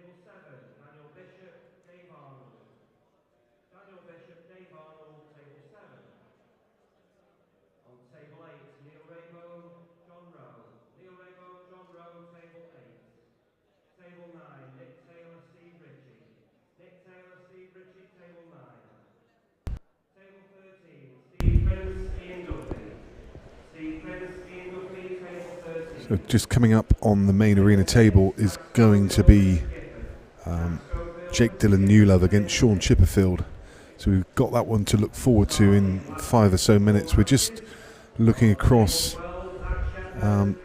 Table 7, Daniel Bishop, Dave Arnold. Daniel Bishop, Dave Arnold, Table 7. On Table 8, Neil Raybone, John Rowe. Neil Raybone, John Rowe, Table 8. Table 9, Nick Taylor, Steve Ritchie. Nick Taylor, Steve Ritchie, Table 9. Table 13, Steve Prince, Ian Duffy. Steve Prince, Ian Duffy, Table 13. So just coming up on the main arena table is going to be Jake Dillon Newlove against Shaun Chipperfield. So we've got that one to look forward to in 5 or so minutes. We're just looking across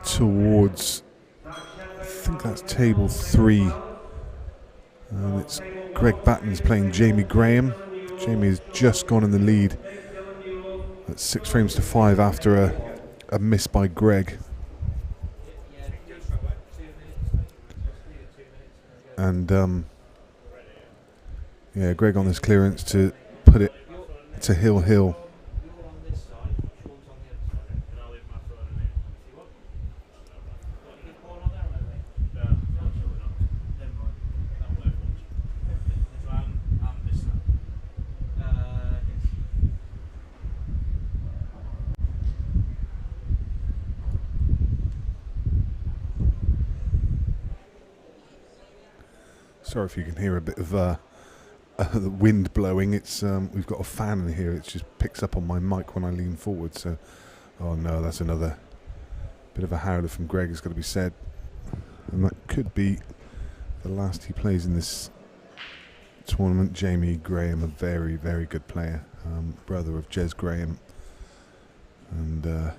towards, I think that's table 3. It's Greg Batten's playing Jamie Graham. Jamie has just gone in the lead at 6 frames to 5 after a miss by Greg. And yeah, Greg on this clearance to put it to Hill. Sorry if you can hear a bit of the wind blowing. It's we've got a fan in here. It just picks up on my mic when I lean forward. So, oh no, that's another bit of a howler from Greg. It's got to be said, and that could be the last he plays in this tournament. Jamie Graham, a very, very good player, brother of Jez Graham, and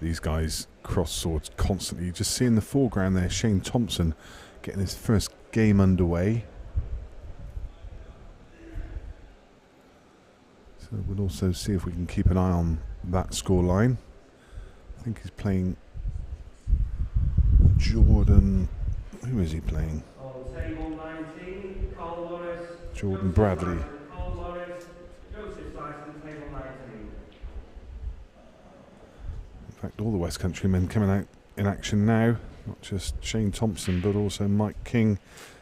these guys cross swords constantly. You just see in the foreground there Shane Thompson getting his first game underway. So we'll also see if we can keep an eye on that scoreline. I think he's playing Jordan. Who is he playing? Jordan Bradley. In fact, all the West Country men coming out in action now. Not just Shane Thompson, but also Mike King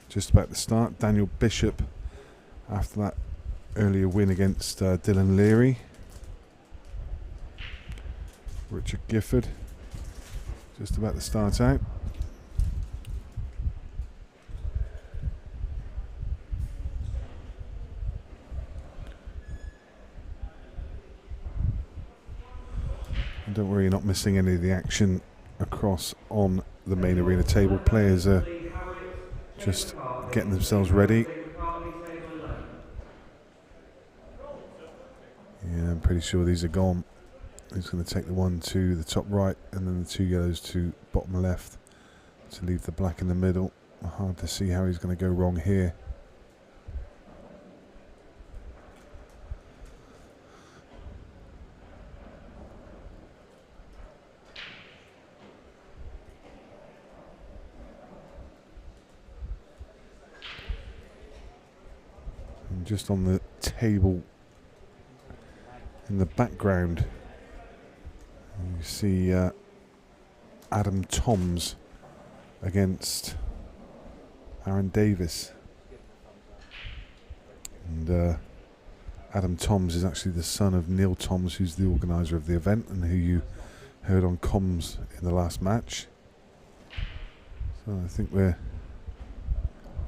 just about to start. Daniel Bishop after that earlier win against Dylan Leary. Richard Gifford just about to start out. And don't worry, you're not missing any of the action across on the main arena table. Players are just getting themselves ready. Yeah, I'm pretty sure these are gone. He's going to take the one to the top right and then the 2 yellows to bottom left to leave the black in the middle. Hard to see how he's going to go wrong here. And just on the table in the background, you see Adam Toms against Aaron Davis. And Adam Toms is actually the son of Neil Toms, who's the organiser of the event and who you heard on comms in the last match. So I think we're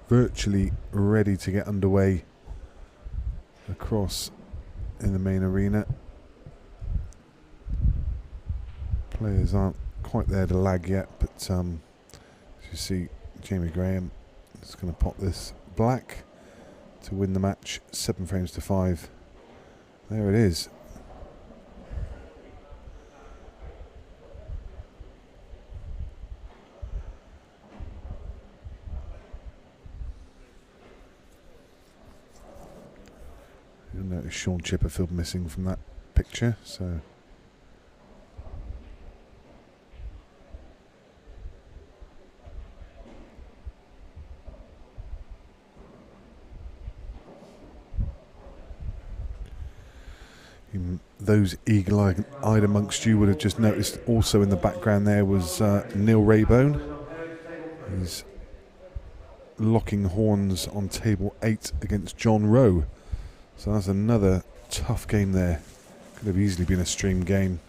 virtually ready to get underway across in the main arena. Players aren't quite there to lag yet, but as you see, Jamie Graham is going to pop this black to win the match 7 frames to 5. There it is. You'll notice Shaun Chipperfield missing from that picture, so those eagle-eyed amongst you would have just noticed also in the background there was Neil Raybone He's locking horns on table 8 against John Rowe. So that's another tough game there. Could have easily been a stream game.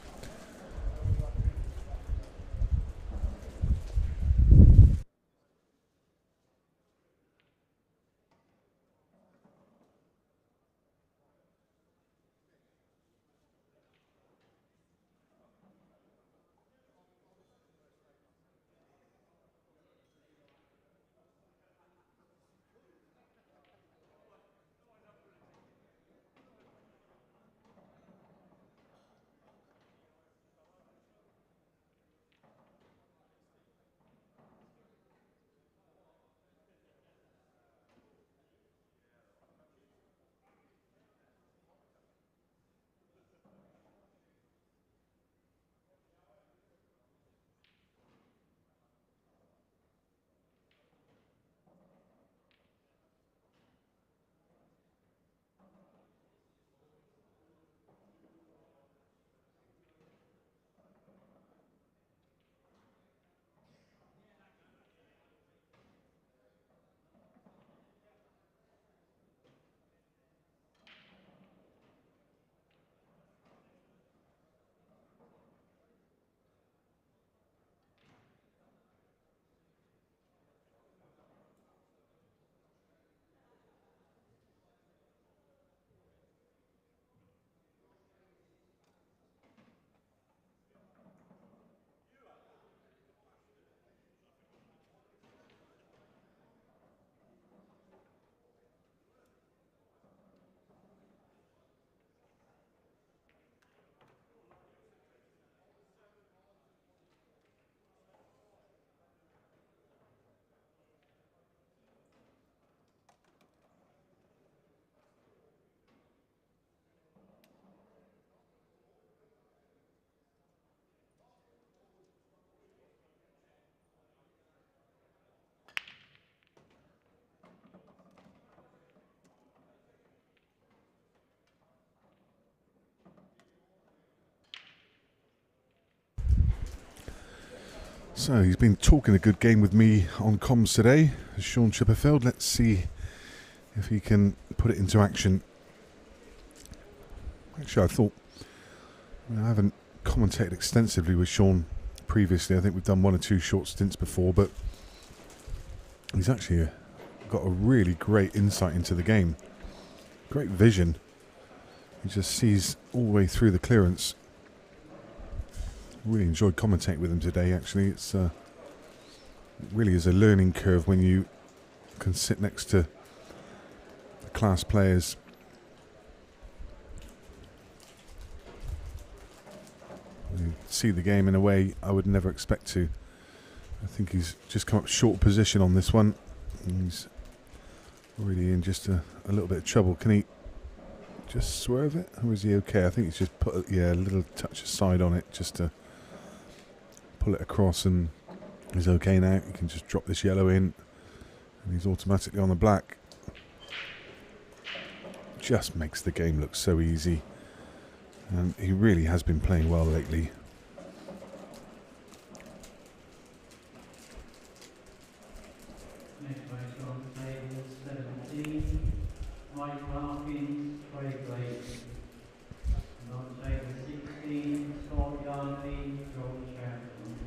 So he's been talking a good game with me on comms today, Shaun Chipperfield. Let's see if he can put it into action. Actually, I haven't commentated extensively with Shaun previously. I think we've done one or two short stints before, but he's actually got a really great insight into the game. Great vision. He just sees all the way through the clearance. Really enjoyed commentating with him today. Actually, it really is a learning curve when you can sit next to the class players. You see the game in a way I would never expect to. I think he's just come up short position on this one. He's already in just a little bit of trouble. Can he just swerve it, or is he okay? I think he's just put a little touch aside on it just to pull it across, and he's okay now. He can just drop this yellow in and he's automatically on the black. Just makes the game look so easy, and he really has been playing well lately. Next race on table 17, Mike Larkins, Craig Blake. And on table 16, Scott Yardley, George Chapman.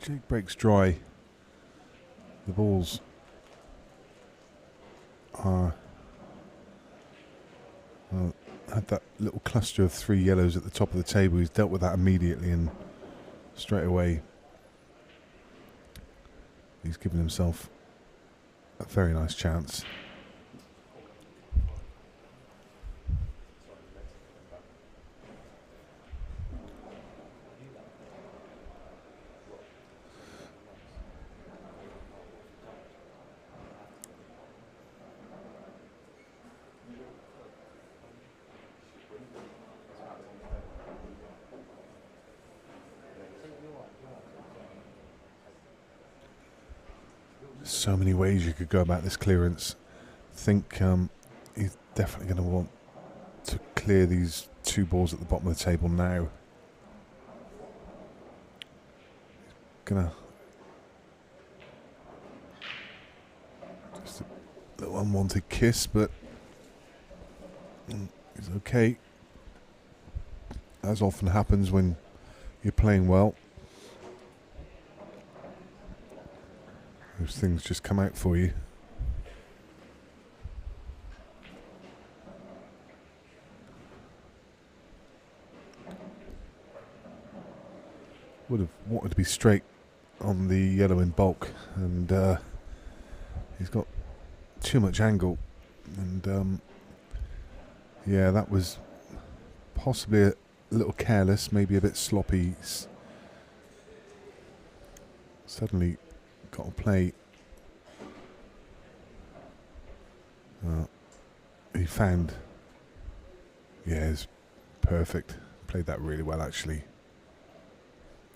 Jake breaks dry. The ball's had that little cluster of 3 yellows at the top of the table. He's dealt with that immediately, and straight away he's given himself a very nice chance. So many ways you could go about this clearance. I think he's definitely going to want to clear these 2 balls at the bottom of the table now. Gonna just a little unwanted kiss, but it's okay. As often happens when you're playing well, those things just come out for you. Would have wanted to be straight on the yellow in bulk, and he's got too much angle, and yeah, that was possibly a little careless, maybe a bit sloppy. Suddenly got to play. He found, yeah, it's perfect. Played that really well, actually.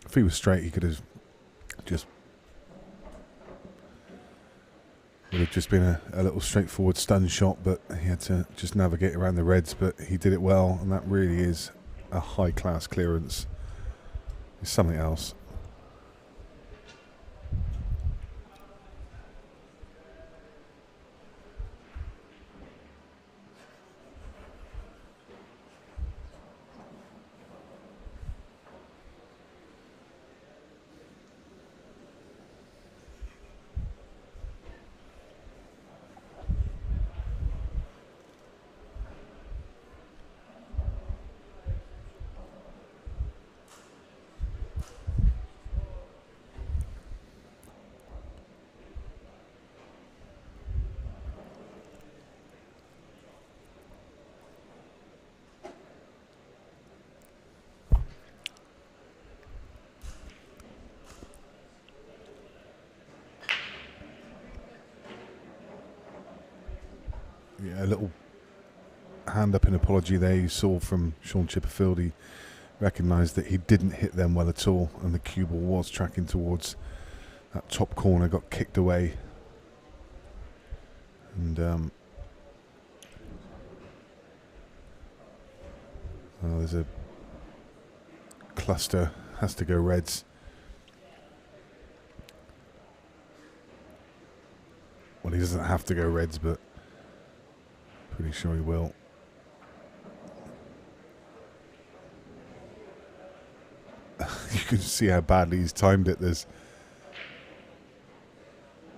If he was straight, he could have just would have just been a little straightforward stun shot, but he had to just navigate around the reds. But he did it well, and that really is a high class clearance. It's something else. Yeah, a little hand up in apology there you saw from Shaun Chipperfield. He recognised that he didn't hit them well at all, and the cue ball was tracking towards that top corner, got kicked away, and there's a cluster, has to go reds. Well, he doesn't have to go reds, but pretty sure he will. You can see how badly he's timed it. There's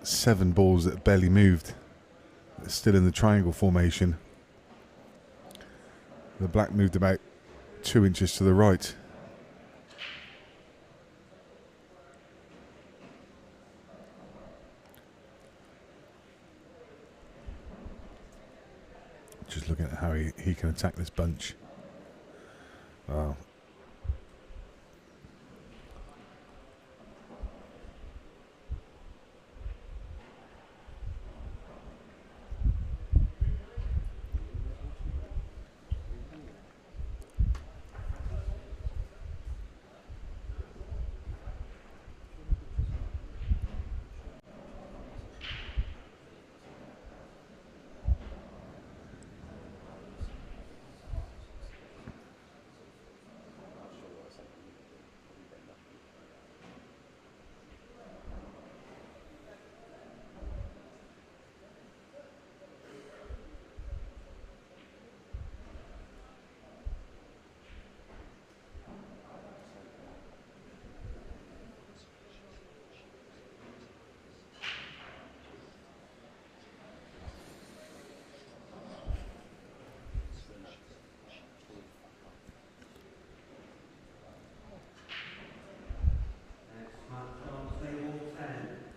7 balls that barely moved. They're still in the triangle formation. The black moved about 2 inches to the right. Just looking at how he can attack this bunch. Wow.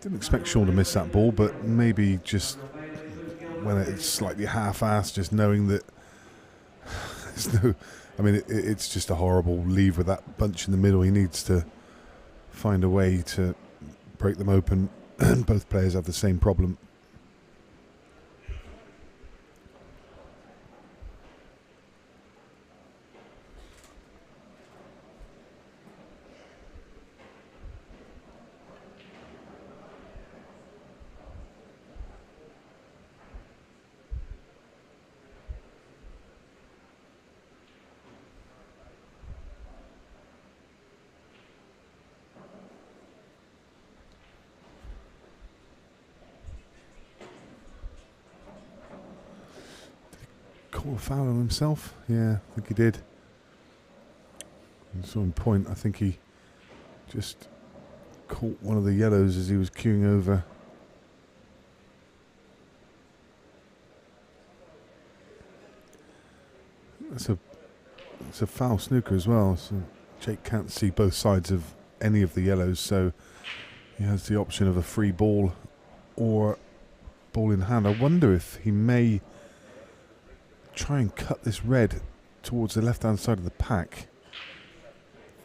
Didn't expect Shaun to miss that ball, but maybe just when it's slightly half-assed, just knowing that there's no... I mean, it's just a horrible leave with that bunch in the middle. He needs to find a way to break them open, and both players have the same problem. Caught a foul on himself? Yeah, I think he did. At some point, I think he just caught one of the yellows as he was queuing over. That's a foul snooker as well. So Jake can't see both sides of any of the yellows, so he has the option of a free ball or ball in hand. I wonder if he may try and cut this red towards the left hand side of the pack,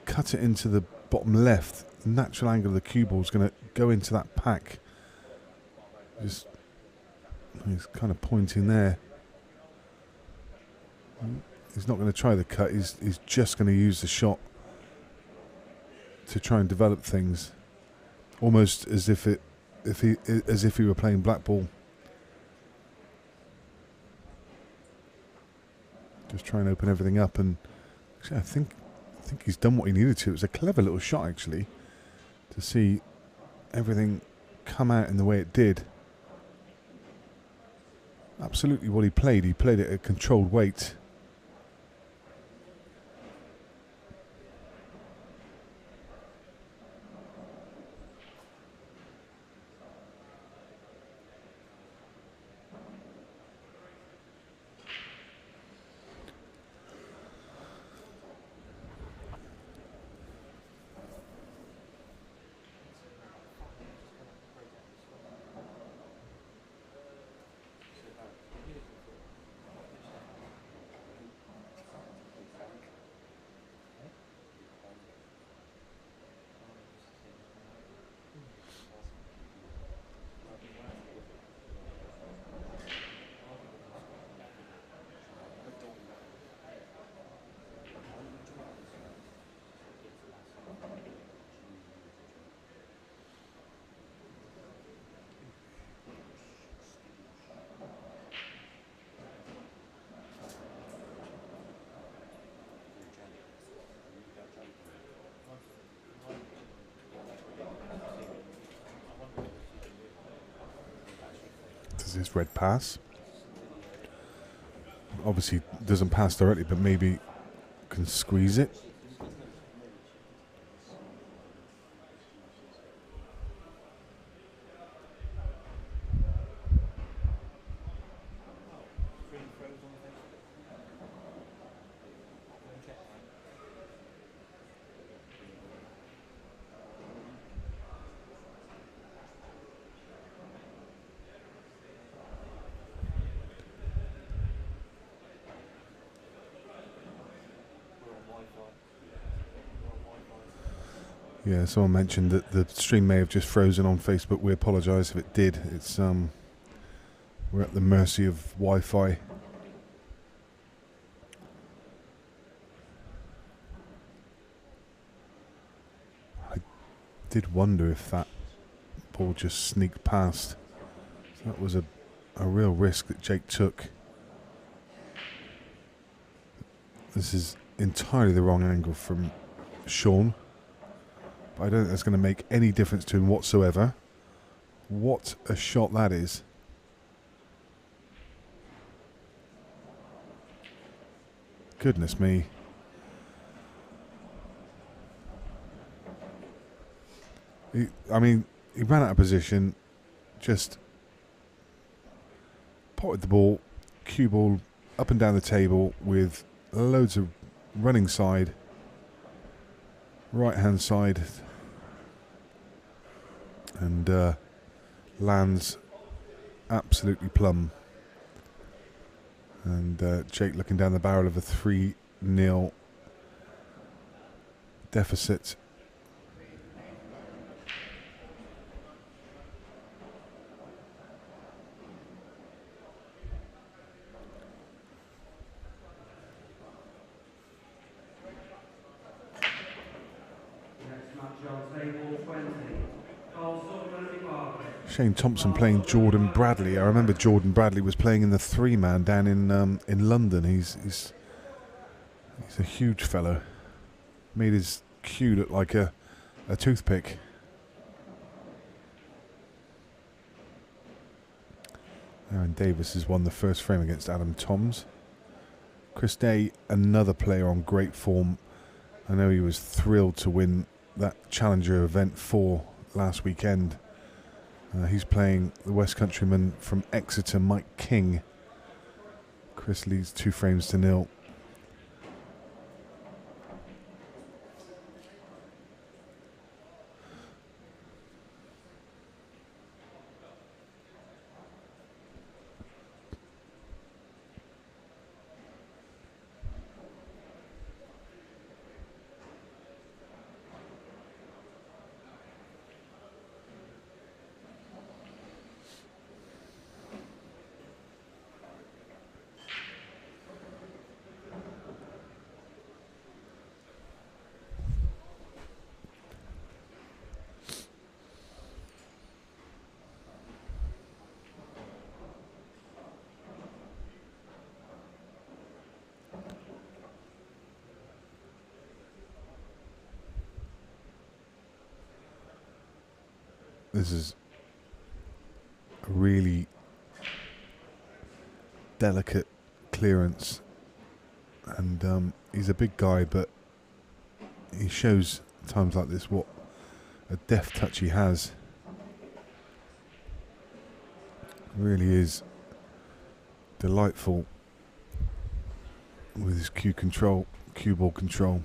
cut it into the bottom left. The natural angle of the cue ball is going to go into that pack. Just, he's kind of pointing there. He's not going to try the cut. He's just going to use the shot to try and develop things, almost as if he were playing black ball. Just try and open everything up, and actually I think he's done what he needed to. It was a clever little shot, actually, to see everything come out in the way it did. Absolutely what he played. He played it at controlled weight. His red pass obviously doesn't pass directly, but maybe can squeeze it. Yeah, someone mentioned that the stream may have just frozen on Facebook. We apologise if it did. It's we're at the mercy of Wi-Fi. I did wonder if that ball just sneaked past. So that was a real risk that Jake took. This is entirely the wrong angle from Shaun. But I don't think that's going to make any difference to him whatsoever. What a shot that is. Goodness me. He ran out of position, just potted the ball, cue ball up and down the table with loads of running side, right hand side, and lands absolutely plumb. And Jake looking down the barrel of a 3-0 deficit. Shane Thompson playing Jordan Bradley. I remember Jordan Bradley was playing in the 3-man down in London. He's a huge fellow. Made his cue look like a toothpick. Aaron Davis has won the first frame against Adam Toms. Chris Day, another player on great form. I know he was thrilled to win that Challenger event 4 last weekend. He's playing the West Countryman from Exeter, Mike King. Chris leads 2 frames to 0. This is a really delicate clearance, and he's a big guy, but he shows times like this what a deft touch he has. Really is delightful with his cue ball control.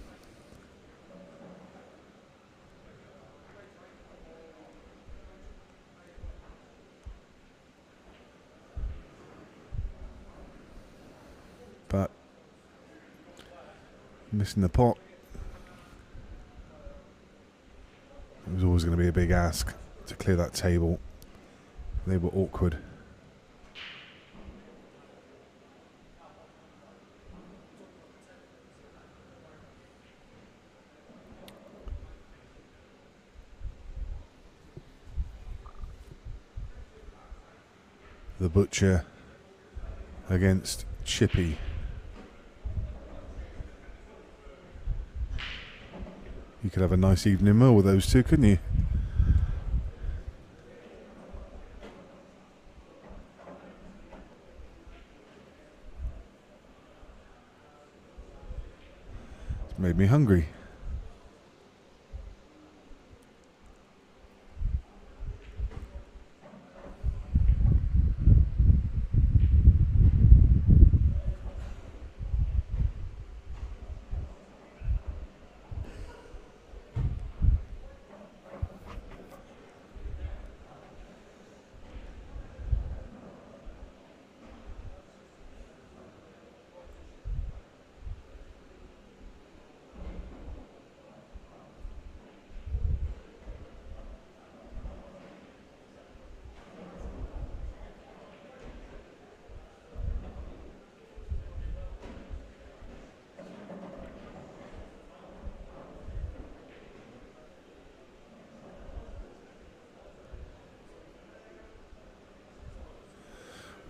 But missing the pot. It was always going to be a big ask to clear that table. They were awkward. The Butcher against Chippy. You could have a nice evening meal with those two, couldn't you? It's made me hungry.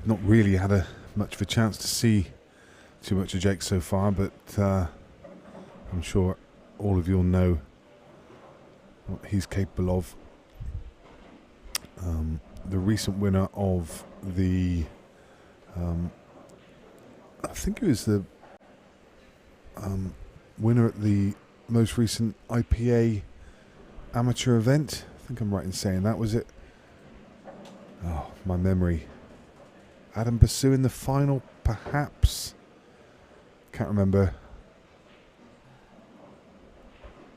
Not really had much of a chance to see too much of Jake so far, but I'm sure all of you'll know what he's capable of. The recent winner of the, I think it was the winner at the most recent IPA amateur event. I think I'm right in saying that, was it? Oh, my memory. Adam Basu in the final, perhaps. Can't remember.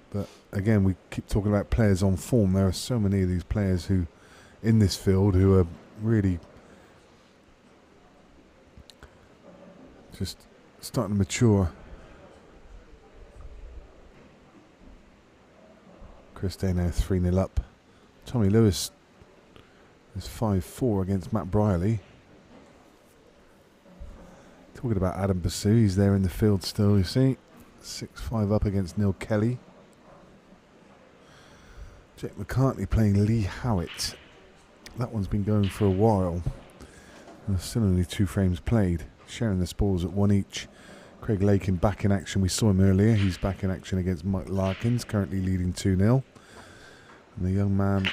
But again, we keep talking about players on form. There are so many of these players who, in this field who are really just starting to mature. Chris Day now 3-0 up. Tommy Lewis is 5-4 against Matt Brierley. Talking about Adam Basu, he's there in the field still, you see. 6-5 up against Neil Kelly. Jake McCartney playing Lee Howitt. That one's been going for a while. There's still only 2 frames played. Sharing the spoils at 1 each. Craig Lakin back in action. We saw him earlier. He's back in action against Mike Larkins, currently leading 2-0. And the young man,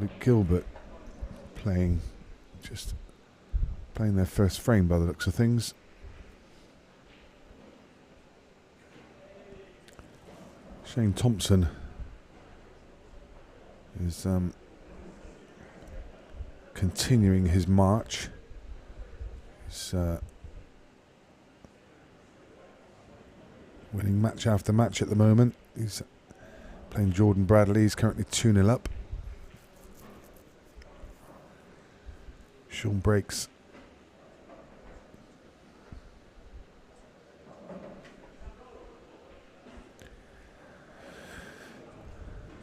Luke Gilbert, playing their first frame by the looks of things. Shane Thompson is continuing his march. He's winning match after match at the moment. He's playing Jordan Bradley. He's currently 2-0 up. Sean breaks.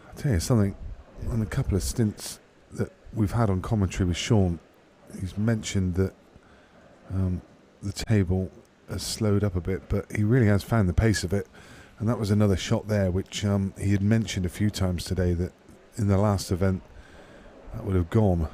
I'll tell you something, on a couple of stints that we've had on commentary with Sean, he's mentioned that the table has slowed up a bit, but he really has found the pace of it. And that was another shot there which he had mentioned a few times today, that in the last event that would have gone.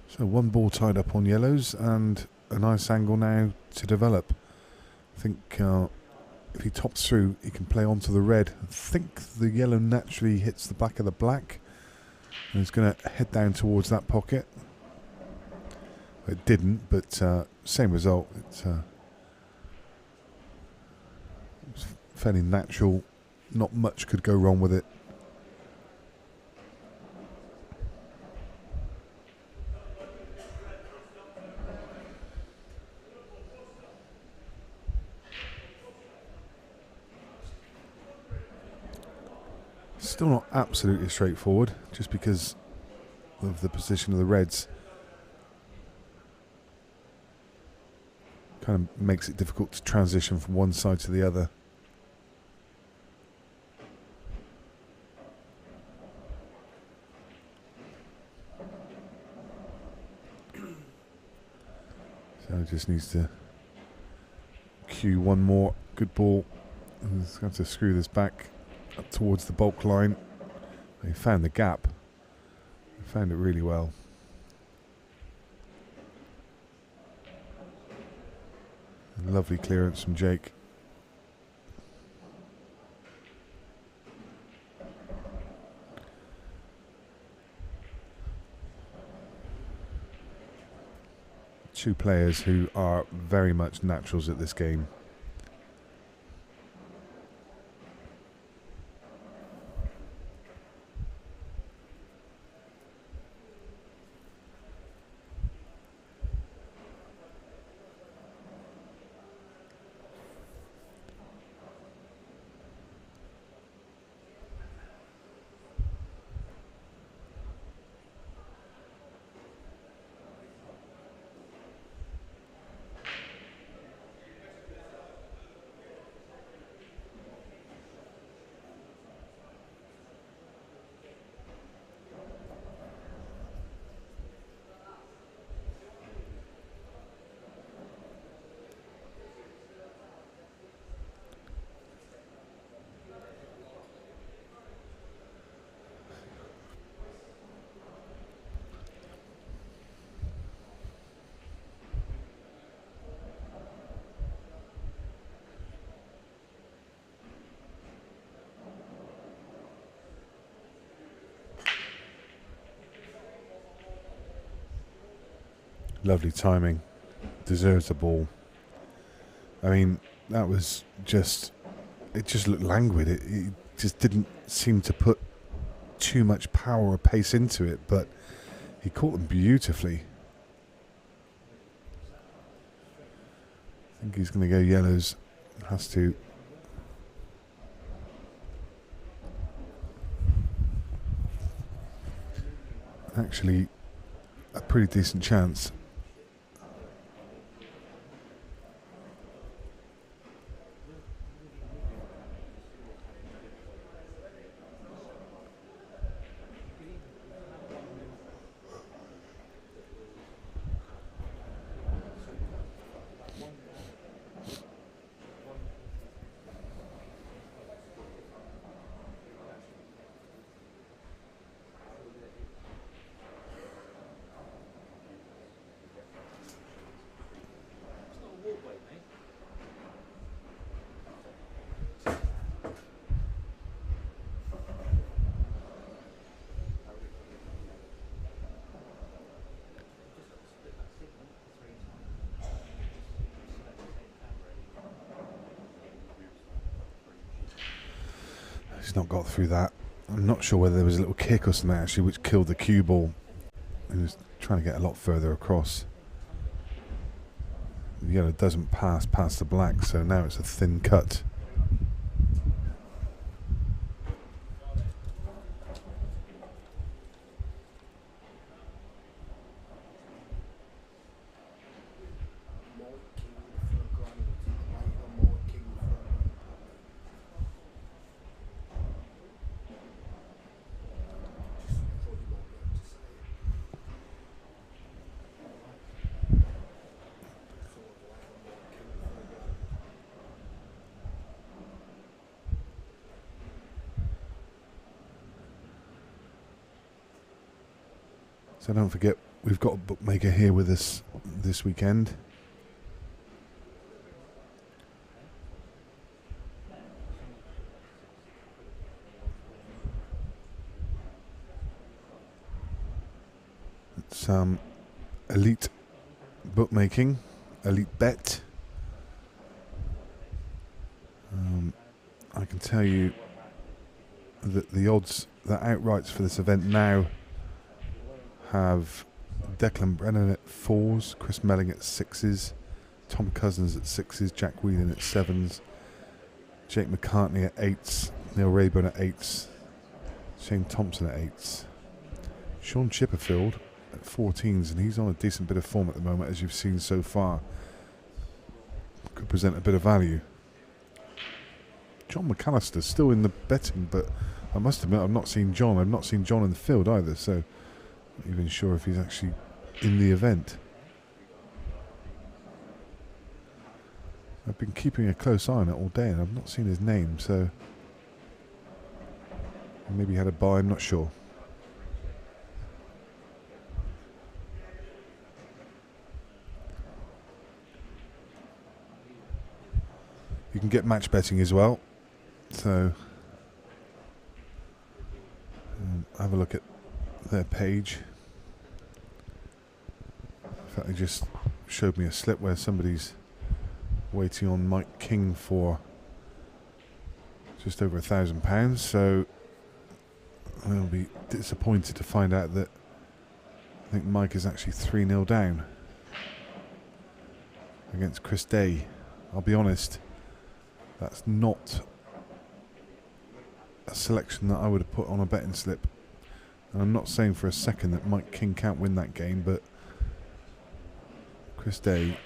So 1 ball tied up on yellows and a nice angle now to develop. I think if he tops through, he can play onto the red. I think the yellow naturally hits the back of the black and he's going to head down towards that pocket. It didn't, but same result. It's fairly natural. Not much could go wrong with it. Still not absolutely straightforward, just because of the position of the reds. Kind of makes it difficult to transition from one side to the other. So just needs to cue one more good ball. He's going to screw this back up towards the bulk line. He found the gap. He found it really well. Lovely clearance from Jake. Two players who are very much naturals at this game. Lovely timing. Deserves the ball. I mean, that was just... It just looked languid. It just didn't seem to put too much power or pace into it, but he caught them beautifully. I think he's going to go yellows. Has to. Actually, a pretty decent chance. He's not got through that. I'm not sure whether there was a little kick or something actually which killed the cue ball. He was trying to get a lot further across. The yellow doesn't pass past the black, so now it's a thin cut. So don't forget, we've got a bookmaker here with us this weekend. It's Elite Bookmaking, Elite Bet. I can tell you that the odds, the outrights for this event now have Declan Brennan at 4s, Chris Melling at 6s, Tom Cousins at 6s, Jack Whelan at 7s, Jake McCartney at 8s, Neil Rayburn at 8s, Shane Thompson at 8s, Shaun Chipperfield at 14s, and he's on a decent bit of form at the moment, as you've seen so far. Could present a bit of value. John McAllister's still in the betting, but I must admit I've not seen John. I've not seen John in the field either, so not even sure if he's actually in the event. I've been keeping a close eye on it all day and I've not seen his name, so maybe he had a buy, I'm not sure. You can get match betting as well, so have a look at their page. In fact, they just showed me a slip where somebody's waiting on Mike King for just over £1,000, so I'll be disappointed to find out that I think Mike is actually 3-0 down against Chris Day. I'll be honest, that's not a selection that I would have put on a betting slip. And I'm not saying for a second that Mike King can't win that game, but Chris Day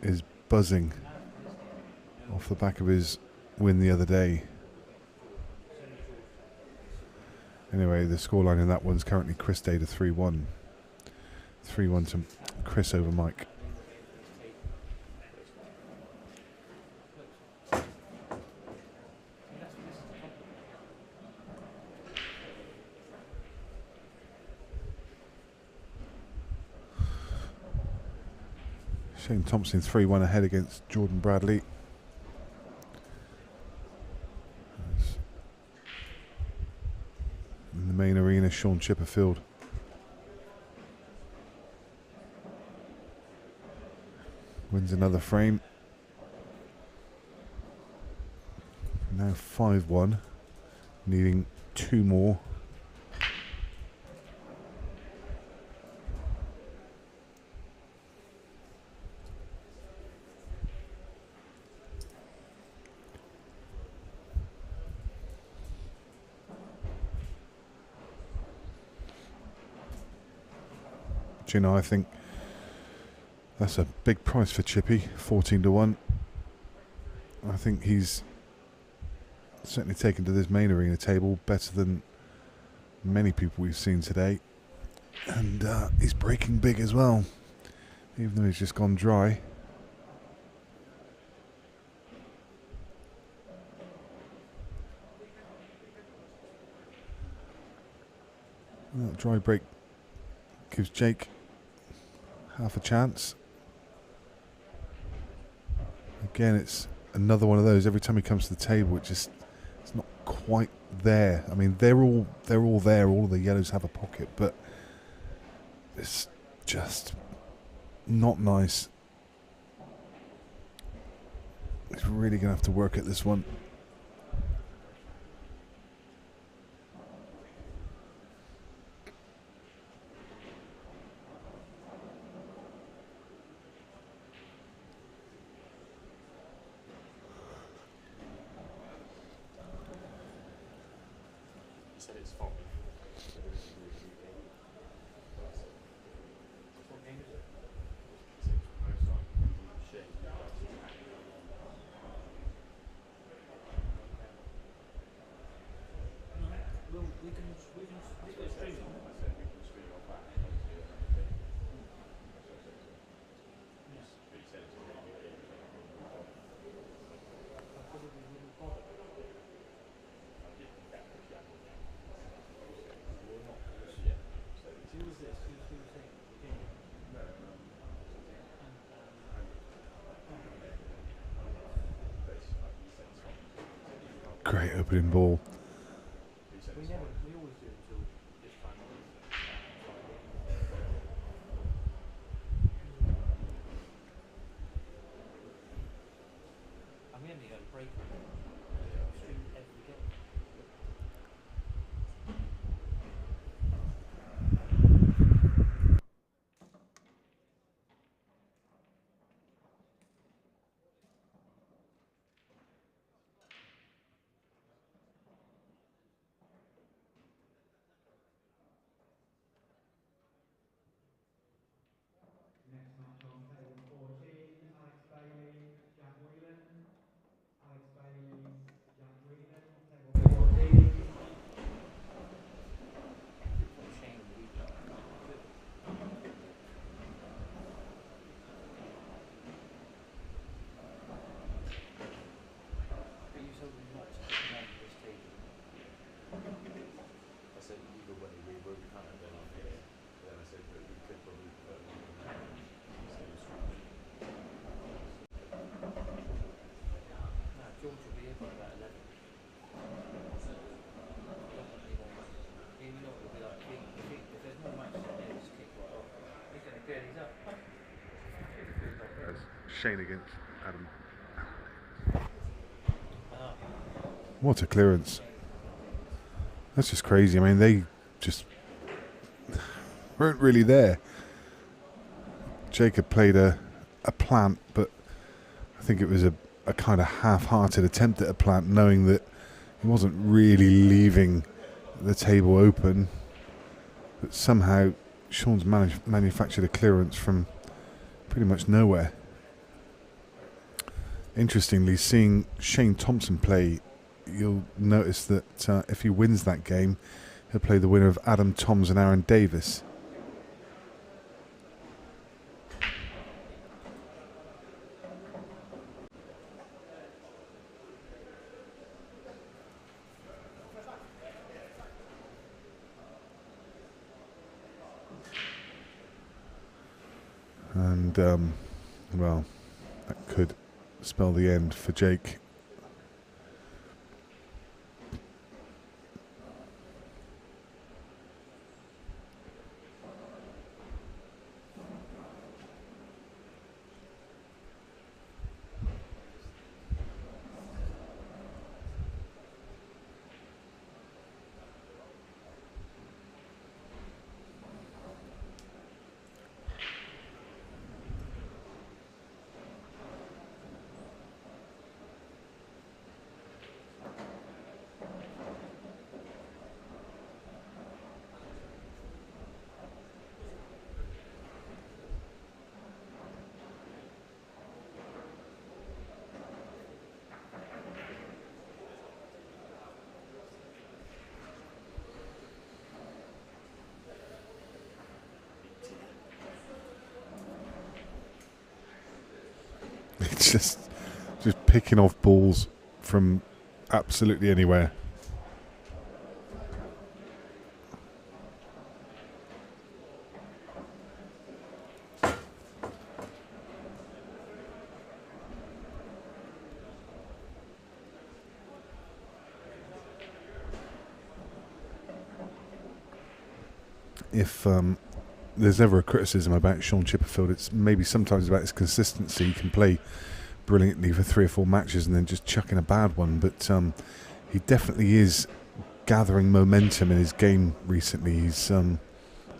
is buzzing off the back of his win the other day. Anyway, the scoreline in that one's currently Chris Day to 3-1. 3-1 to Chris over Mike. Shane Thompson 3-1 ahead against Jordan Bradley. In the main arena, Shaun Chipperfield Wins another frame. Now 5-1, needing 2 more. Do you know, I think that's a big price for Chippy, 14-1. I think he's certainly taken to this main arena table better than many people we've seen today. And he's breaking big as well, even though he's just gone dry. That dry break gives Jake half a chance. Again, it's another one of those. Every time he comes to the table, it's not quite there. I mean, they're all there. All of the yellows have a pocket, but it's just not nice. He's really going to have to work at this one. Great opening ball. Shane against Adam. What a clearance. That's just crazy. I mean, they just weren't really there. Jacob played a plant, but I think it was a kind of half-hearted attempt at a plant, knowing that he wasn't really leaving the table open. But somehow Shaun's manufactured a clearance from pretty much nowhere. Interestingly, seeing Shane Thompson play, you'll notice that if he wins that game, he'll play the winner of Adam Toms and Aaron Davis. And, well, that could spell the end for Jake. just picking off balls from absolutely anywhere. If there's ever a criticism about Shaun Chipperfield, it's maybe sometimes about his consistency. He can play brilliantly for 3 or 4 matches and then just chuck in a bad one, but he definitely is gathering momentum in his game recently. He's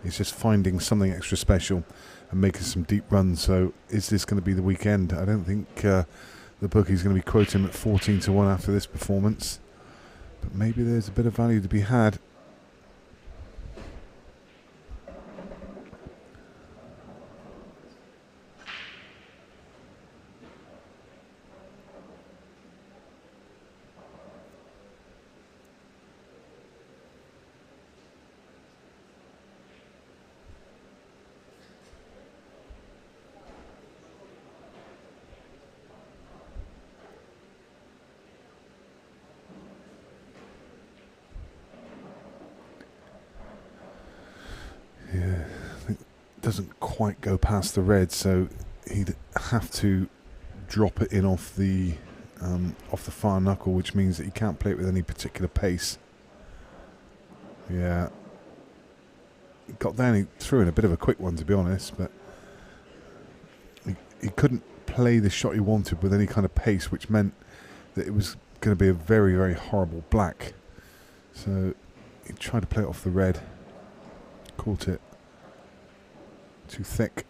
just finding something extra special and making some deep runs. So is this going to be the weekend? I don't think the bookie's going to be quoting him at 14-1 after this performance, but maybe there's a bit of value to be had. Yeah, I think it doesn't quite go past the red, so he'd have to drop it in off the far knuckle, which means that he can't play it with any particular pace. Yeah, he got down, he threw in a bit of a quick one, to be honest, but he couldn't play the shot he wanted with any kind of pace, which meant that it was going to be a very, very horrible black. So he tried to play it off the red, caught it too thick.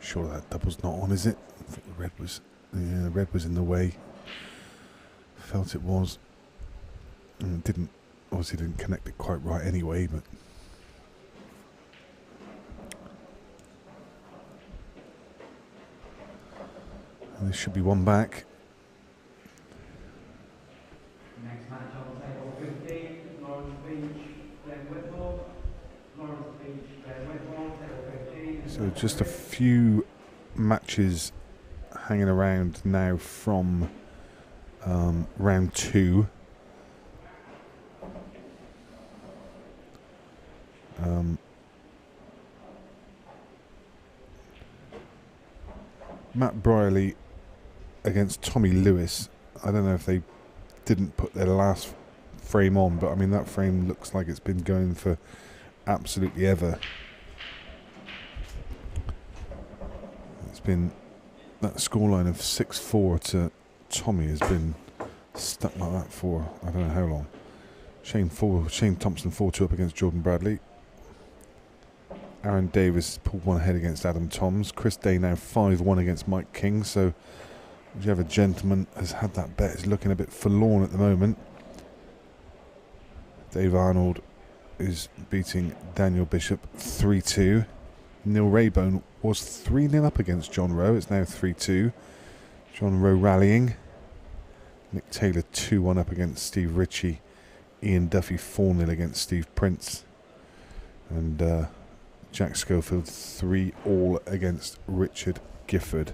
Sure that double's not on, is it? I thought the red was, yeah, the red was in the way. Felt it was. And it obviously didn't connect it quite right anyway, but and there should be one back. Next match on table 15, Lawrence Beach, Ben Whitmore. Lawrence Beach, Ben Whitmore, table 15. So just a few matches hanging around now from round 2. Matt Brierley against Tommy Lewis. I don't know if they didn't put their last frame on, but I mean that frame looks like it's been going for absolutely ever. It's been that scoreline of 6-4 to Tommy has been stuck like that for I don't know how long. Shane Thompson 4-2 up against Jordan Bradley. Aaron Davis pulled one ahead against Adam Toms. Chris Day now 5-1 against Mike King. So whichever gentleman has had that bet is looking a bit forlorn at the moment. Dave Arnold is beating Daniel Bishop 3-2. Neil Raybone was 3-0 up against John Rowe. It's now 3-2. John Rowe rallying. Nick Taylor 2-1 up against Steve Ritchie. Ian Duffy 4-0 against Steve Prince. And Jack Schofield 3-all against Richard Gifford.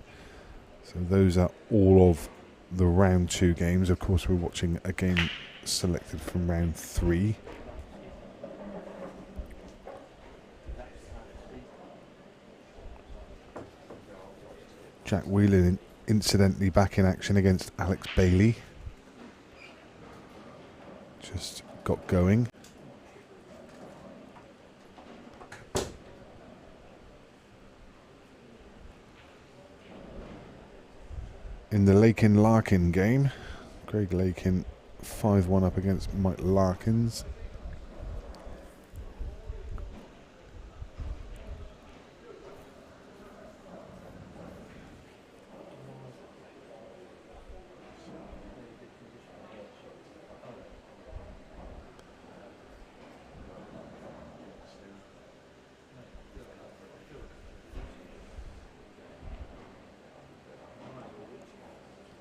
So those are all of the round 2 games. Of course, we're watching a game selected from round 3. Jack Whelan incidentally back in action against Alex Bailey. Just got going. In the Lakin-Larkin game, Greg Lakin 5-1 up against Mike Larkins.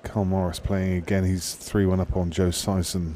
Carl Morris playing again. He's 3-1 up on Joe Sison.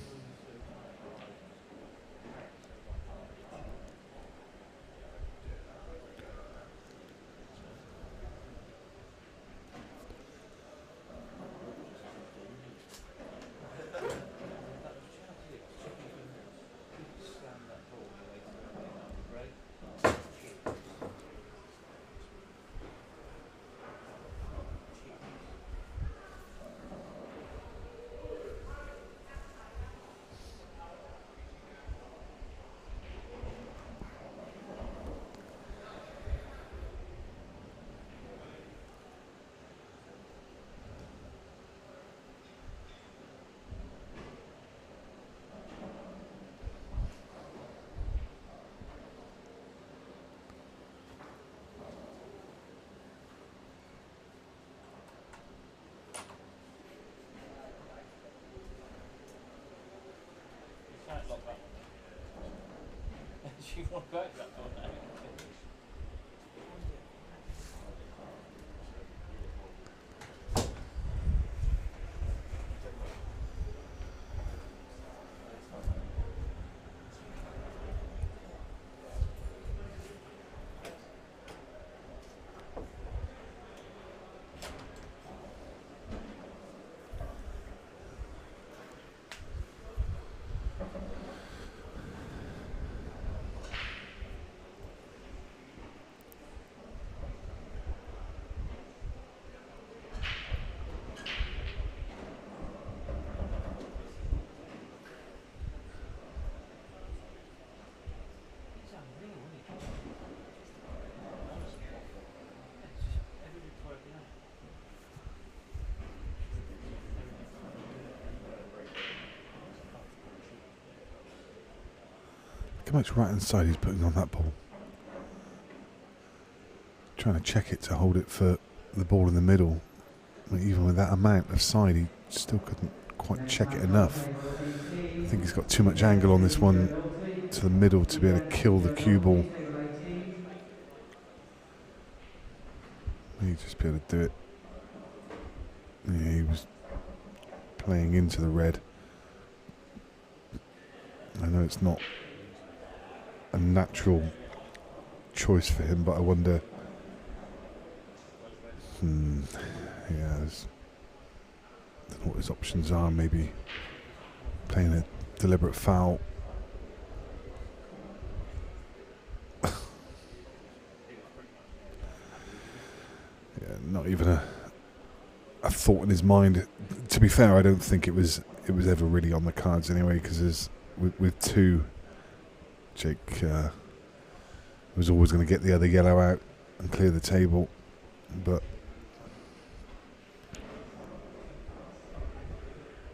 She won't go out that door now. How much right hand side he's putting on that ball. Trying to check it to hold it for the ball in the middle. But even with that amount of side, he still couldn't quite check it enough. I think he's got too much angle on this one to the middle to be able to kill the cue ball. He'd just be able to do it. Yeah, he was playing into the red. I know it's not a natural choice for him, but I wonder. Yeah, I don't know what his options are. Maybe playing a deliberate foul. Yeah, not even a thought in his mind. To be fair, I don't think it was ever really on the cards anyway, because with two, Jake was always going to get the other yellow out and clear the table, but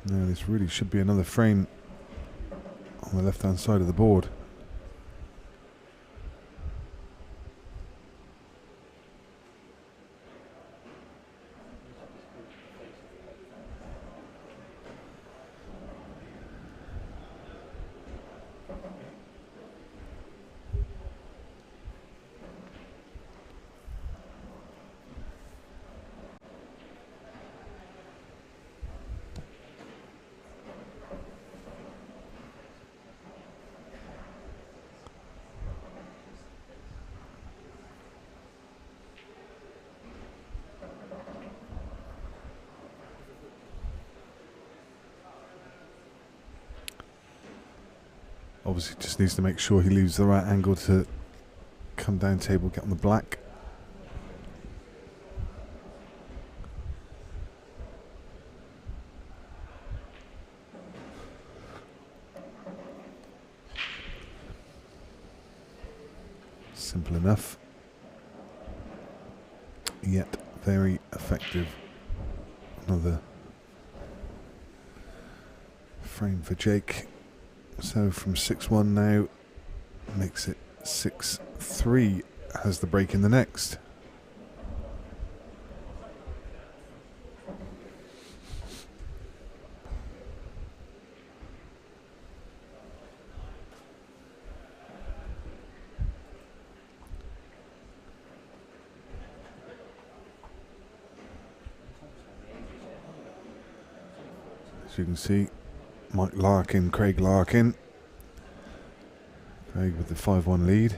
no, this really should be another frame on the left hand side of the board. Obviously just needs to make sure he leaves the right angle to come down table, get on the black. Simple enough, yet very effective. Another frame for Jake. So from 6-1 now, makes it 6-3, has the break in the next. As you can see, Mike Larkin, Craig Larkin. Craig with the 5-1 lead.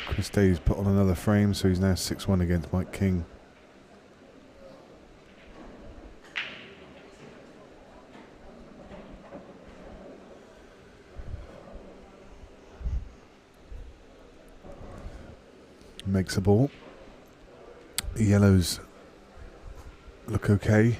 Chris Day's put on another frame, so he's now 6-1 against Mike King. Makes a ball. The yellows look okay.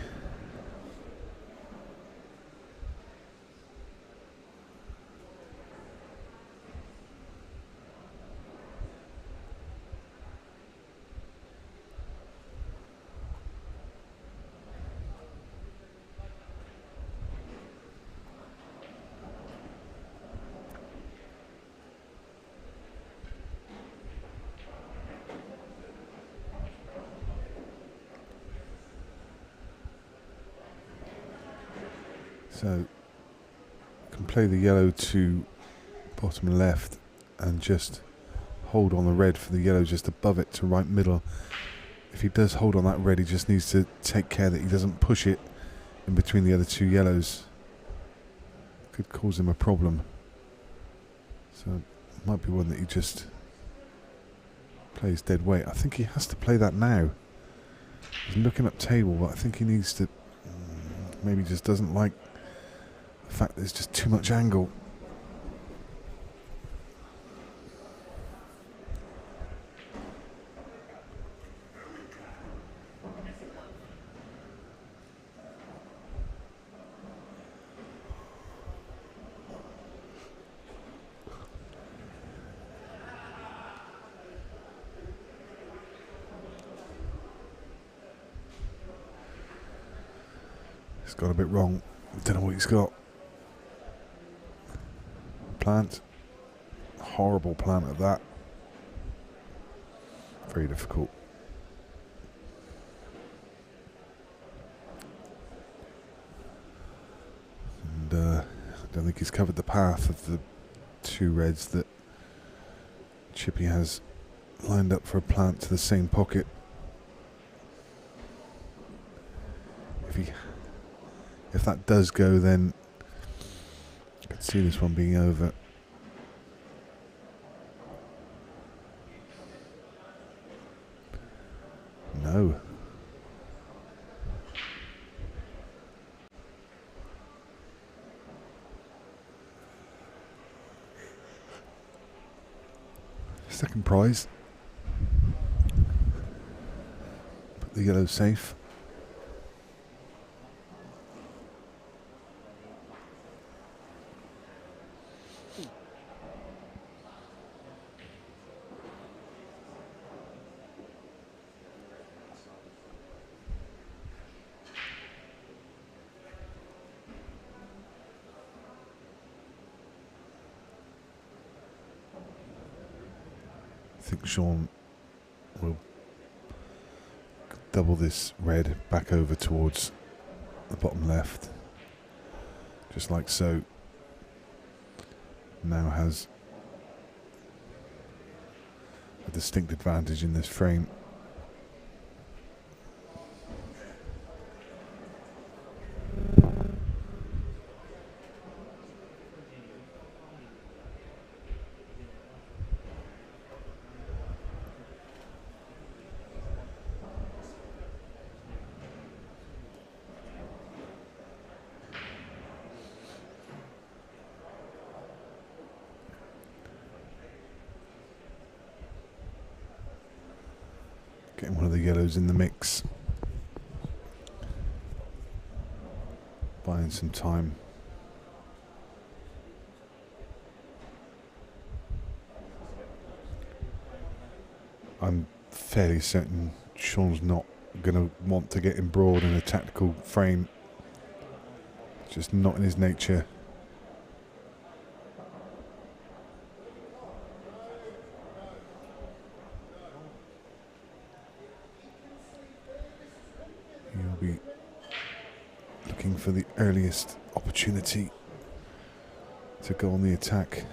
So can play the yellow to bottom left and just hold on the red for the yellow just above it to right middle. If he does hold on that red, he just needs to take care that he doesn't push it in between the other two yellows. Could cause him a problem. So it might be one that he just plays dead weight. I think he has to play that now. He's looking up table, but I think he needs to, maybe just doesn't like the fact that there's just too much angle. It's got a bit wrong. Don't know what he's got. Plant. Horrible plant at that. Very difficult. And I don't think he's covered the path of the two reds that Chippy has lined up for a plant to the same pocket. If that does go, then I could see this one being over. No. Second prize. Put the yellow safe. I think Shaun will double this red back over towards the bottom left, just like so. Now has a distinct advantage in this frame. Getting one of the yellows in the mix. Buying some time. I'm fairly certain Shaun's not going to want to get embroiled in a tactical frame. Just not in his nature. He'll be looking for the earliest opportunity to go on the attack.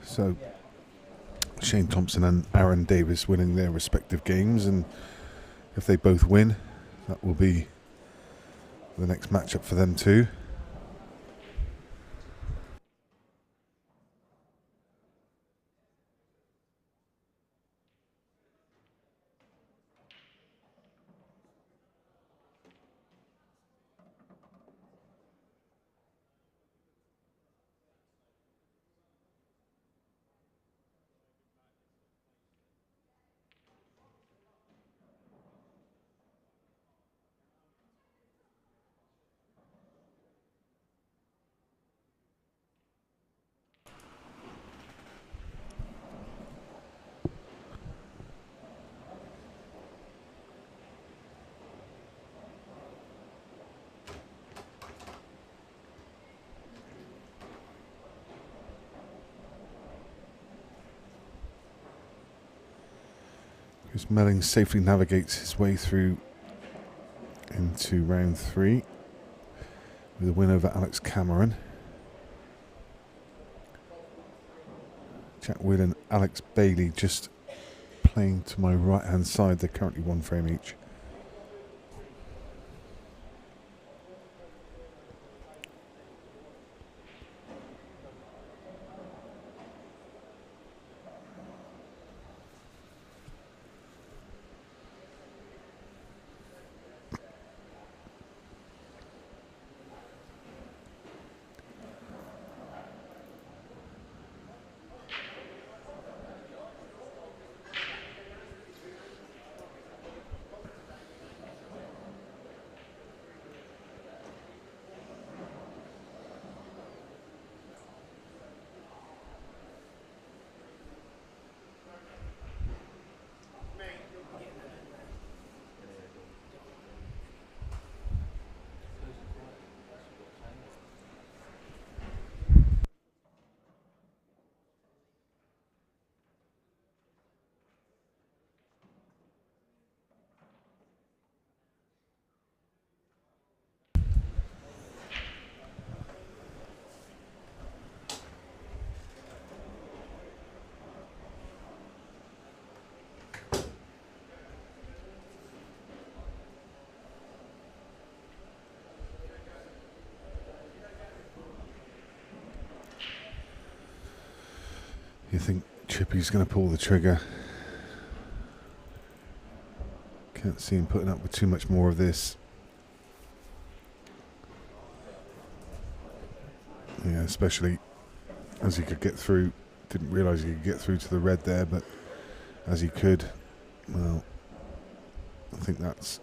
So Shane Thompson and Aaron Davis winning their respective games, and if they both win, that will be the next matchup for them too. As Melling safely navigates his way through into round 3 with a win over Alex Cameron. Jack Will and Alex Bailey just playing to my right hand side. They're currently 1 frame each. You think Chippy's going to pull the trigger. Can't see him putting up with too much more of this. Yeah, especially as he could get through. Didn't realise he could get through to the red there, but as he could, well, I think that's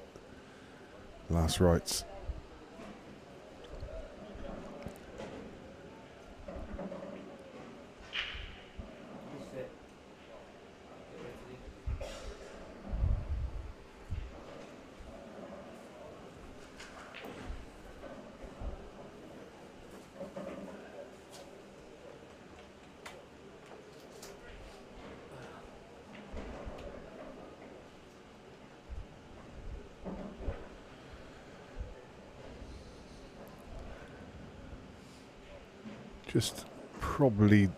last rights. Just probably,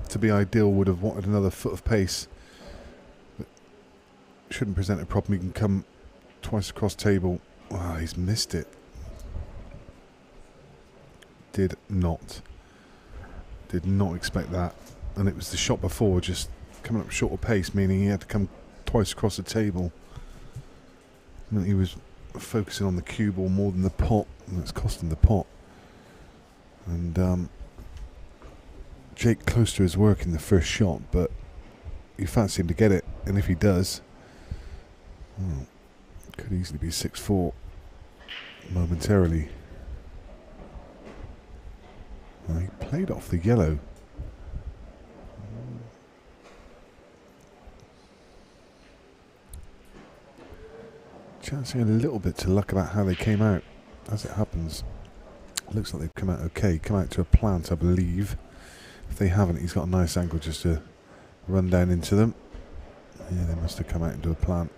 to be ideal, would have wanted another foot of pace. But shouldn't present a problem. He can come twice across table. Wow, he's missed it. Did not expect that. And it was the shot before, just coming up short of pace, meaning he had to come twice across the table. And he was focusing on the cue ball more than the pot, and it's cost him the pot. And Jake close to his work in the first shot, but you fancy him to get it, and if he does, well, it could easily be 6-4 momentarily. Well, he played off the yellow. Chancing a little bit to luck about how they came out. As it happens, looks like they've come out okay. Come out to a plant, I believe. If they haven't, he's got a nice angle just to run down into them. Yeah, they must have come out into a plant.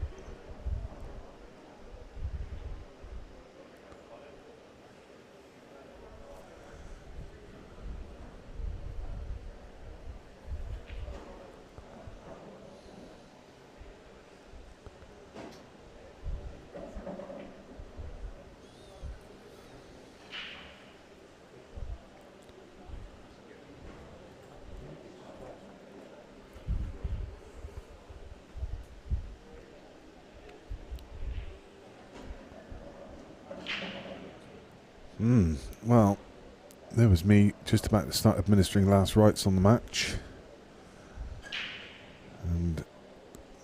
Well, there was me just about to start administering last rights on the match. And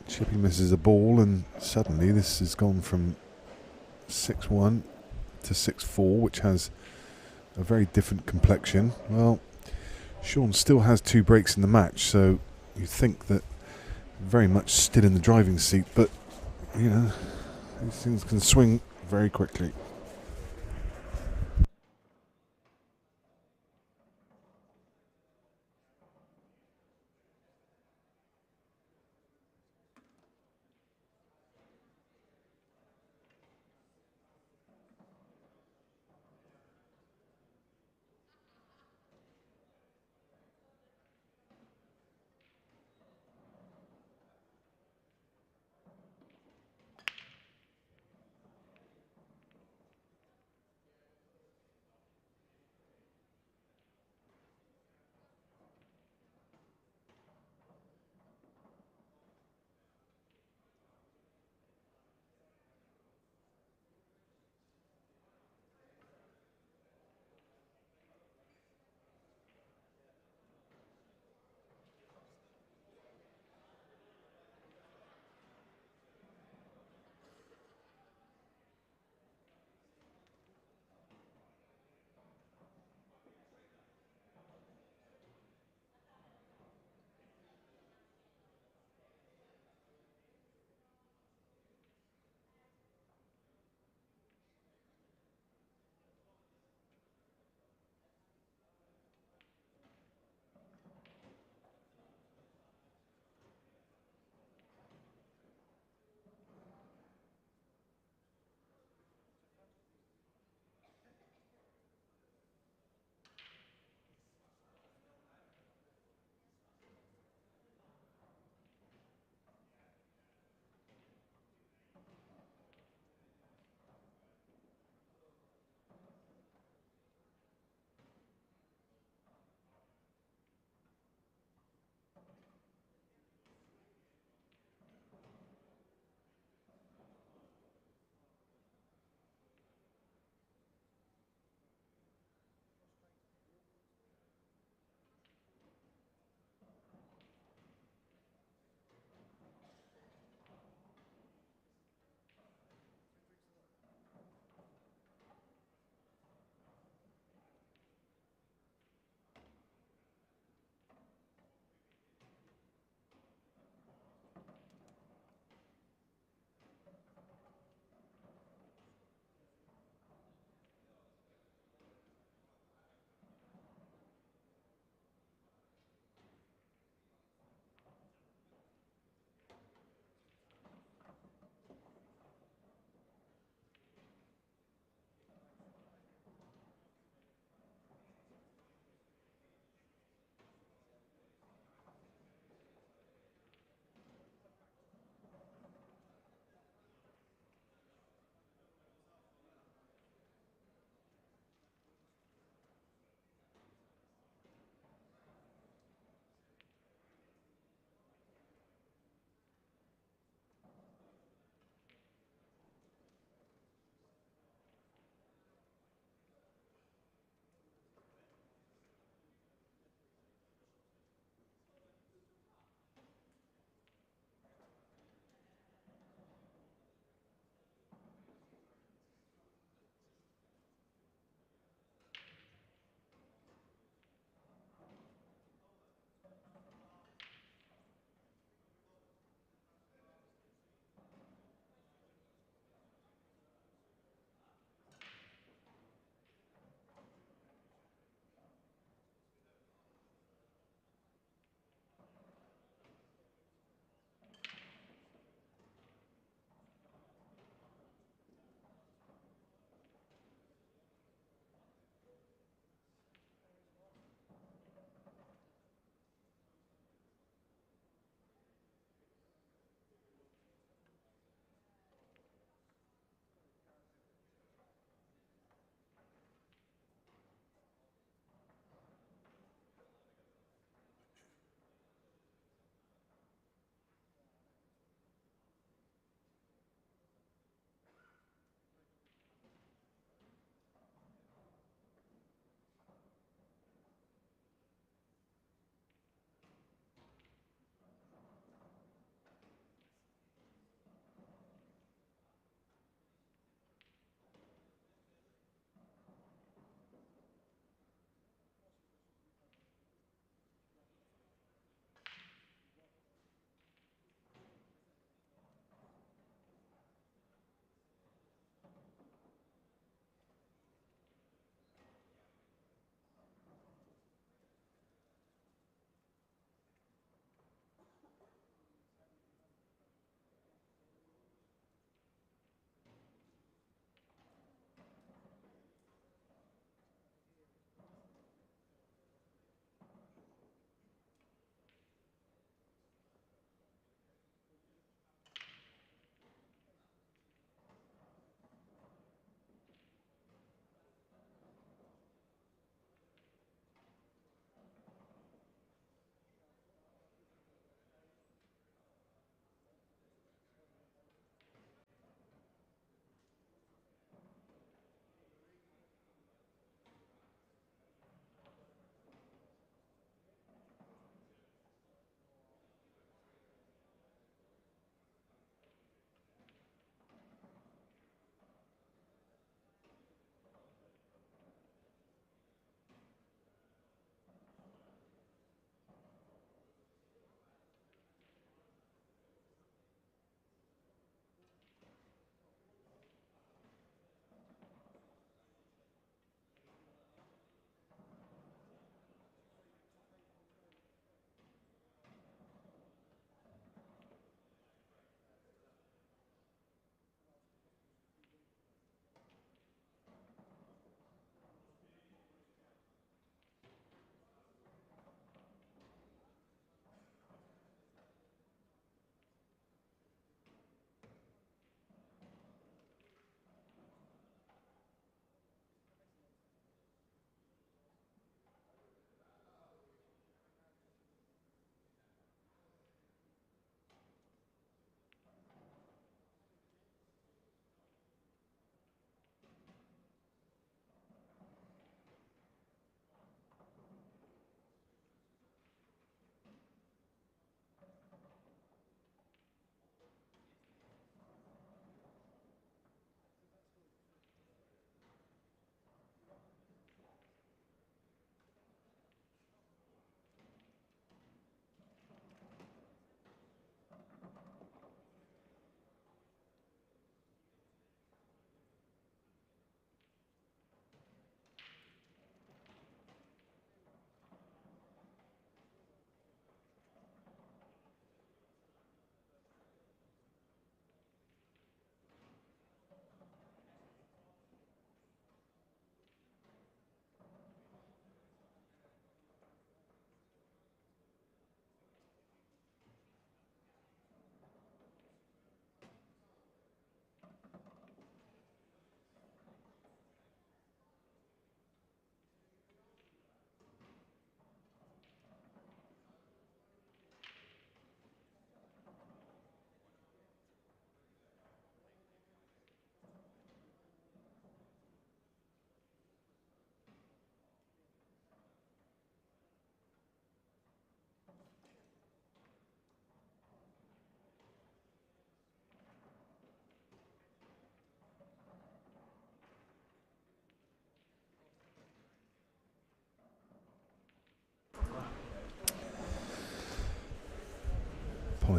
Chippy misses a ball, and suddenly this has gone from 6-1 to 6-4, which has a very different complexion. Well, Shaun still has 2 breaks in the match, so you think that very much still in the driving seat, but, you know, these things can swing very quickly.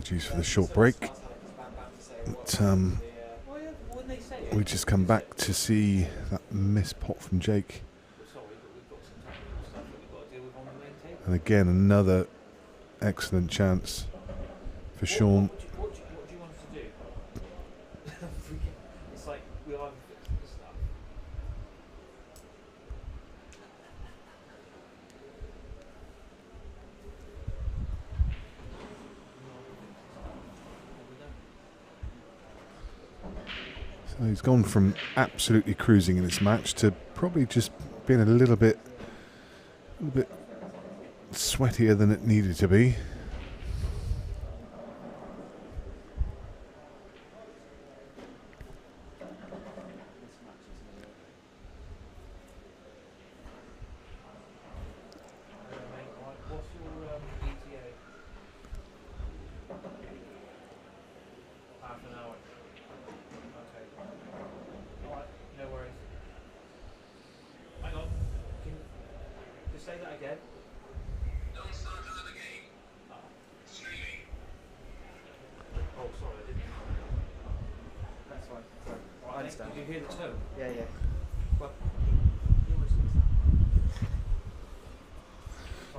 Apologies for the short break. But, we just come back to see that missed pot from Jake. And again, another excellent chance for Shaun. What do you want us to do? It's like we'll either fix this stuff. So he's gone from absolutely cruising in this match to probably just being a little bit sweatier than it needed to be. What's your ETA? Half an hour. Okay. Alright, no worries. Hang on. Can you just say that again? Don't start another game. Streaming. Oh, sorry, I didn't. That's fine. Sorry. Right, I understand. Did you hear the tone? Yeah. Well,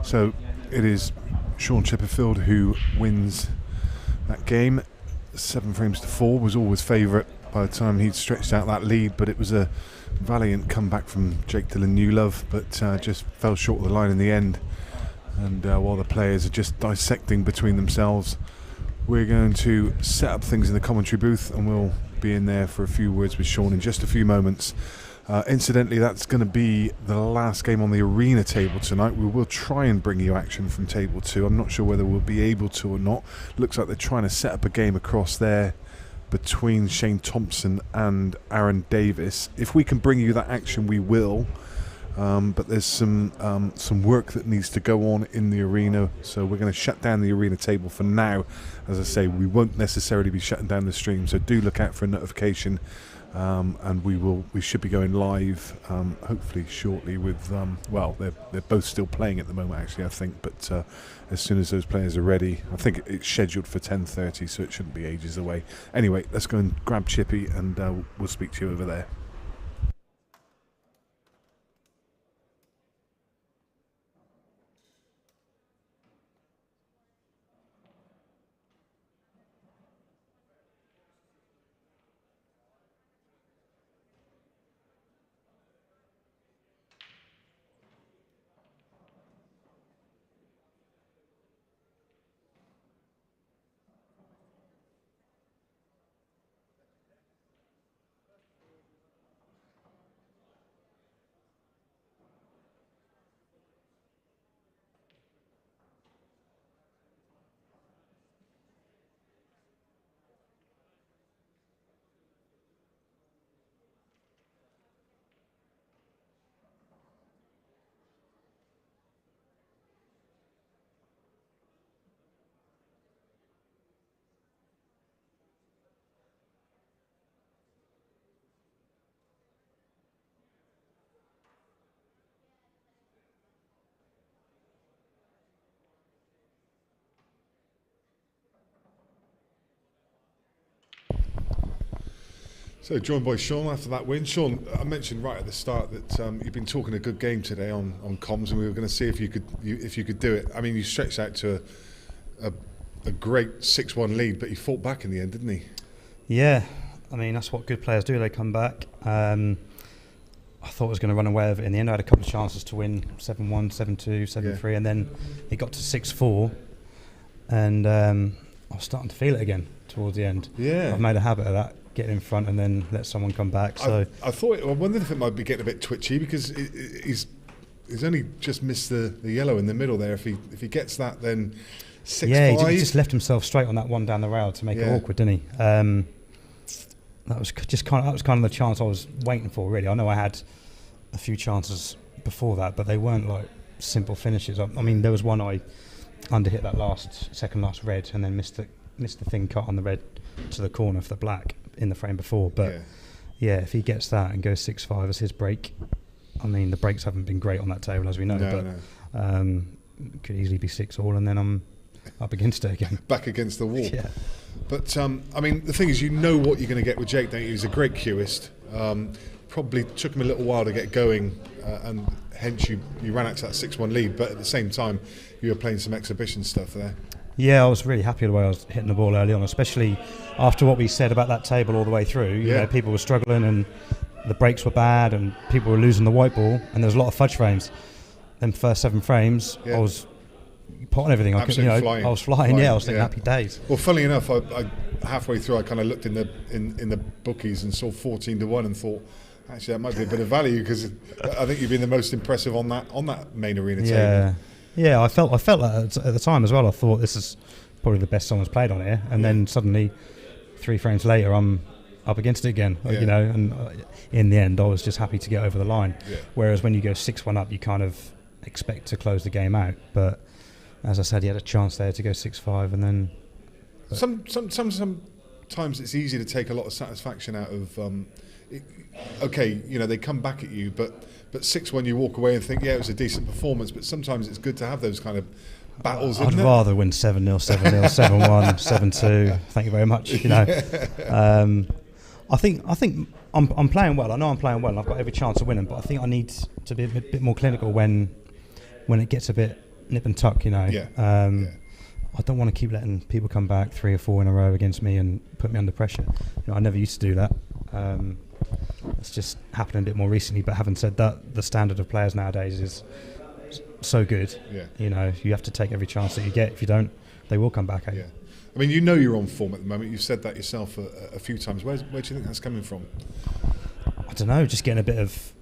So it is Shaun Chipperfield who wins that game. 7 frames to 4, was always favourite by the time he'd stretched out that lead, but it was a valiant comeback from Jake Newlove, but just fell short of the line in the end. And while the players are just dissecting between themselves, we're going to set up things in the commentary booth, and we'll be in there for a few words with Shaun in just a few moments. Incidentally, that's going to be the last game on the arena table tonight. We will try and bring you action from table 2. I'm not sure whether we'll be able to or not. Looks like they're trying to set up a game across there between Shane Thompson and Aaron Davis. If we can bring you that action, we will. But there's some work that needs to go on in the arena, so we're going to shut down the arena table for now. As I say, we won't necessarily be shutting down the stream, so do look out for a notification. And we should be going live hopefully shortly with well, they're both still playing at the moment actually, I think, but as soon as those players are ready, I think it's scheduled for 10:30, so it shouldn't be ages away. Anyway, let's go and grab Chippy, and we'll speak to you over there. So joined by Shaun after that win. Shaun, I mentioned right at the start that you've been talking a good game today on comms, and we were going to see if you could do it. I mean, you stretched out to a great 6-1 lead, but he fought back in the end, didn't he? Yeah, I mean that's what good players do. They come back. I thought I was going to run away with it in the end. I had a couple of chances to win 7-1, 7-2, 7-3, and then it got to 6-4, and I was starting to feel it again towards the end. Yeah, I've made a habit of that. Get in front and then let someone come back. So I wondered if it might be getting a bit twitchy, because he's only just missed the yellow in the middle there. If he gets that, then 6-5. Yeah, he just left himself straight on that one down the rail to make it awkward, didn't he? That was kind of the chance I was waiting for. Really, I know I had a few chances before that, but they weren't like simple finishes. I mean, there was one I underhit that second last red, and then missed the thin cut on the red to the corner for the black in the frame before. But yeah, if he gets that and goes 6-5 as his break, I mean the breaks haven't been great on that table, as we know, could easily be 6-all, and then I'm up against it again. Back against the wall. Yeah. But, I mean, the thing is, you know what you're going to get with Jake, don't you? He's a great cueist. Probably took him a little while to get going, and hence you ran out to that 6-1 lead, but at the same time, you were playing some exhibition stuff there. Yeah, I was really happy with the way I was hitting the ball early on, especially after what we said about that table all the way through. You know, people were struggling and the breaks were bad and people were losing the white ball, and there was a lot of fudge frames. Them first 7 frames, I was potting everything. I was flying. Yeah, I was thinking happy days. Well, funnily enough, I halfway through I kind of looked in the bookies and saw 14-1 and thought, actually that might be a bit of value, because I think you've been the most impressive on that main arena table. Yeah, I felt that at the time as well. I thought this is probably the best someone's played on here, and then suddenly 3 frames later I'm up against it again. You know, and in the end I was just happy to get over the line. Whereas when you go 6-1 up, you kind of expect to close the game out, but as I said, he had a chance there to go 6-5, and then sometimes it's easy to take a lot of satisfaction out of okay, you know, they come back at you, but 6-1 you walk away and think, yeah, it was a decent performance. But sometimes it's good to have those kind of battles. I'd rather win 7-0, 7-0, 7-1, 7-2. Thank you very much. You know, I think I'm playing well. I know I'm playing well, and I've got every chance of winning. But I think I need to be a bit more clinical when it gets a bit nip and tuck. You know, I don't want to keep letting people come back 3 or 4 in a row against me and put me under pressure. You know, I never used to do that. It's just happening a bit more recently. But having said that, the standard of players nowadays is so good. You know, you have to take every chance that you get. If you don't, they will come back at you. I mean, you know you're on form at the moment. You've said that yourself a few times. Where do you think that's coming from? I don't know. Just getting a bit of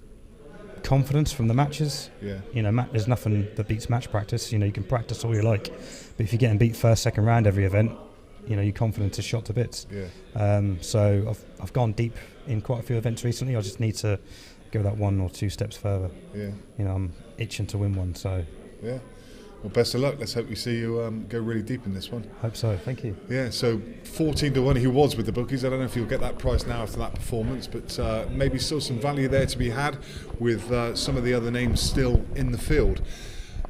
confidence from the matches. You know, there's nothing that beats match practice. You know, you can practice all you like, but if you're getting beat first, second round every event, you know, your confidence is shot to bits. So I've gone deep in quite a few events recently. I just need to go that 1 or 2 steps further. You know, I'm itching to win one. So well, best of luck. Let's hope we see you go really deep in this one. Hope so. Thank you. So 14-1 he was with the bookies. I don't know if you'll get that price now after that performance, but maybe still some value there to be had with some of the other names still in the field.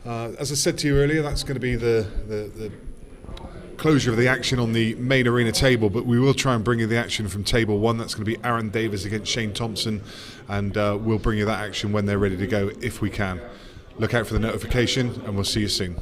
As I said to you earlier, that's going to be the closure of the action on the main arena table, but we will try and bring you the action from table 1. That's going to be Aaron Davis against Shane Thompson, and we'll bring you that action when they're ready to go if we can. Look out for the notification, and we'll see you soon.